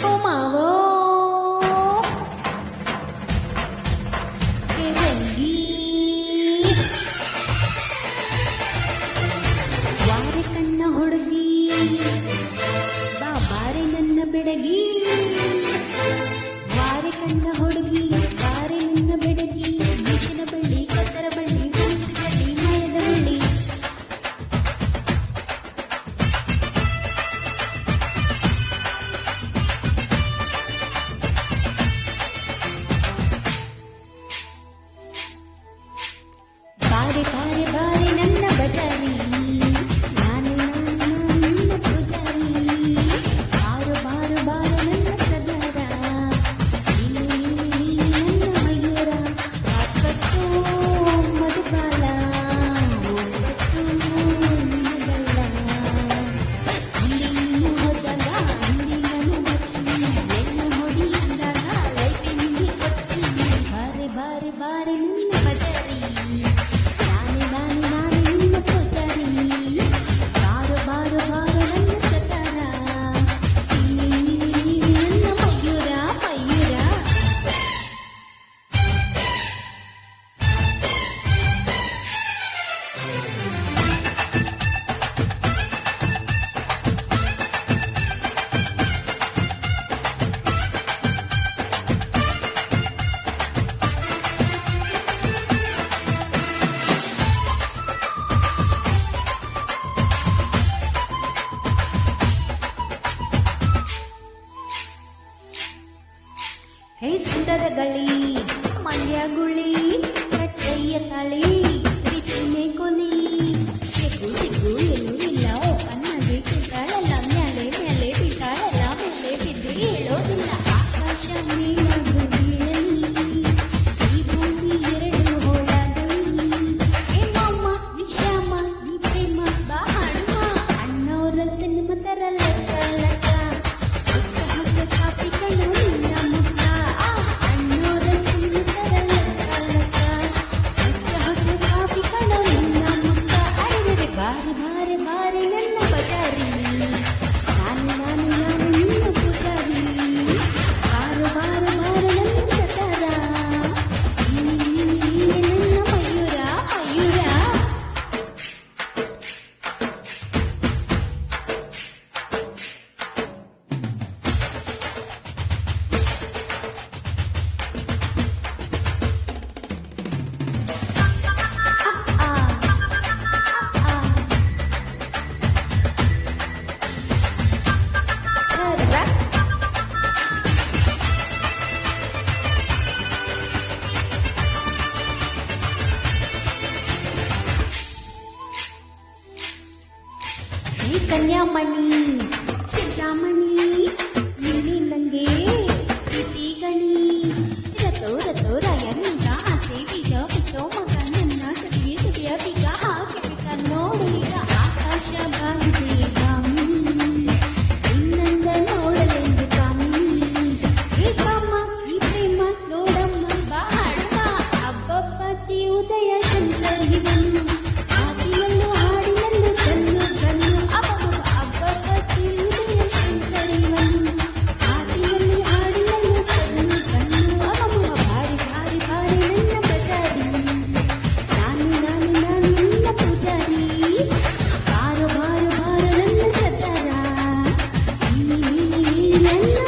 고마워. ಕೆರಂಗಿ ವಾರೆ ಕಣ್ಣ ಹುಡುಗಿ ಬಾರೆ ನನ್ನ ಬೆಡಗಿ ವಾರೆ ಕಣ್ಣ ಹುಡುಗಿ ಬಾರೆ ನನ್ನ ಬೆಡಗಿ ಬೀಚಿನ ಬಳ್ಳಿ ಕತ್ತರ ಬಳ್ಳಿ ಬಳ್ಳಿ ಮಾಯದ ಬಳ್ಳಿ ಬಾರೆ ಬಾರೆ ಬಾರೆ ನನ್ನ ಬಜಾರಿ ನಾನು ನನ್ನ ಪೂಜಾರಿ ಬಾರು ಬಾರು ಬಾರು ನನ್ನ ಸದಾರ ನನ್ನ ಮಯೂರ ಹಾಕತ್ತು ಮಧುಕಾಲ ಹೋಗತ್ತು ನಿನ್ನಗಲ್ಲ ಇಲ್ಲಿ ನೀನು ಹೋದಾಗ ಇಲ್ಲಿ ನಾನು ಬರ್ತೀನಿ ಎಲ್ಲ ಹೊಡಿ ಅಂದಾಗ ಲೈಫಿಂಗಿ ಕೊಡ್ತೀನಿ ಬಾರೆ ಬಾರೆ ಬಾರೆ ನನ್ನ ಬಜಾರಿ ನಾನು ನಿನ್ನ ಪೂಜಾರಿ ಬಾರು ಬಾರು ಬಾರು ನನ್ನ ಸತಾರ ನನ್ನ ಮಯೂರ ಮಯೂರ ಹೇ ಸುಂದರ ಗಳಿ ಮಂಡ್ಯ ಗುಳಿ ಕಟ್ಟಯ್ಯ ತಳಿ ಪ್ರೀತಿನೇ ಕೊಲಿ ಸಿಗು ಸಿಗು ಎಲ್ಲೂ ಇಲ್ಲ ಅನ್ನದೆ ಬಿದ್ದಾಳಲ್ಲ ಮ್ಯಾಲೆ ಮೇಲೆ ಬಿದ್ದಾಳಲ್ಲ ಮೇಲೆ ಬಿದ್ದು ಹೇಳೋದಿಲ್ಲ ಆಕಾಶ ಮೇಲಾಡು ಬೀಳಲಿ ಈ ಭೂಮಿ ಎರಡು ಹೋಳಾಗಲಿ ಹೇ ಮಾಮ ವಿಷಮ ಈ ಪ್ರೇಮ ಬಾ ಹಣ್ಮ ಅಣ್ಣವರ ಸಿನಿಮಾ ತರಲ್ಲ ಲಕ್ಕ ಹಕ್ಕ ಕಾಪಿ ಕಣ್ಣು ನಿನ್ನ ಮುಖ ಅಣ್ಣವರ ಸಿನಿಮಾ ತರಲ್ಲ ಲಕ್ಕ ಹಕ್ಕ ಕಾಪಿ ಕಣ್ಣು ನಿನ್ನ ಮುಖ ಅರೆ ಬಾರಿ ಬಾರಿ ಬಾರಿ ನನ್ನ ಬಜಾರಿ ನಾನು ನಿನ್ನ ಪೂಜಾರಿ ಬಾರು ಬಾರು ಬಾರು ನನ್ನ ಸತಾರ ನನ್ನ ಮಯೂರ ಮಯೂರ ಈ ಕನ್ಯಾಮಣಿ ಚಿಂತಾಮಣಿ ಇಲ್ಲಿ ನಂಗೆ ಪ್ರೀತಿ ಗಣಿ ರತೋ ರತೋ ರಾಯನಿಂದ ಆಸೆ ಬೀಜ ಬಿತ್ತೋ ಮಗ ನನ್ನ ಸುಡಿಯ ಸುಡಿಯ ಬೀಗ ಹಾಕಿ ಬಿಟ್ಟ ನೋಡಿದ ಆಕಾಶ ಬಾಗಿದೆ ಗಾಮಿ ಇನ್ನಂದ ನೋಡಲೆಂದು ಕಾಮಿ ಹೇ ಕಾಮ ಈ ಪ್ರೇಮ ನೋಡಮ್ಮ ಬಾಳಮ್ಮ ಅಬ್ಬಬ್ಬ ಶ್ರೀ ಉದಯ ಶಂಕರಿವನು ಆದಿಯಲ್ಲೂ ಹಾಡಿನಲ್ಲೂ ಕಣ್ಣು ಕಣ್ಣು ಅಬ್ಬಬ್ಬ ಶ್ರೀ ಉದಯ ಶಂಕರಿವನು ಆದಿಯಲ್ಲಿ ಹಾಡಿನಲ್ಲೂ ಕಣ್ಣು ಕಣ್ಣು ಅಬ್ಬಬ್ಬ ಬಾರಿ ಬಾರಿ ಬಾರಿ ನನ್ನ ಬಜಾರಿ ನಾನು ನಿನ್ನ ಪೂಜಾರಿ ಬಾರು ಬಾರು ಬಾರು ನನ್ನ ಸತಾರ ನನ್ನ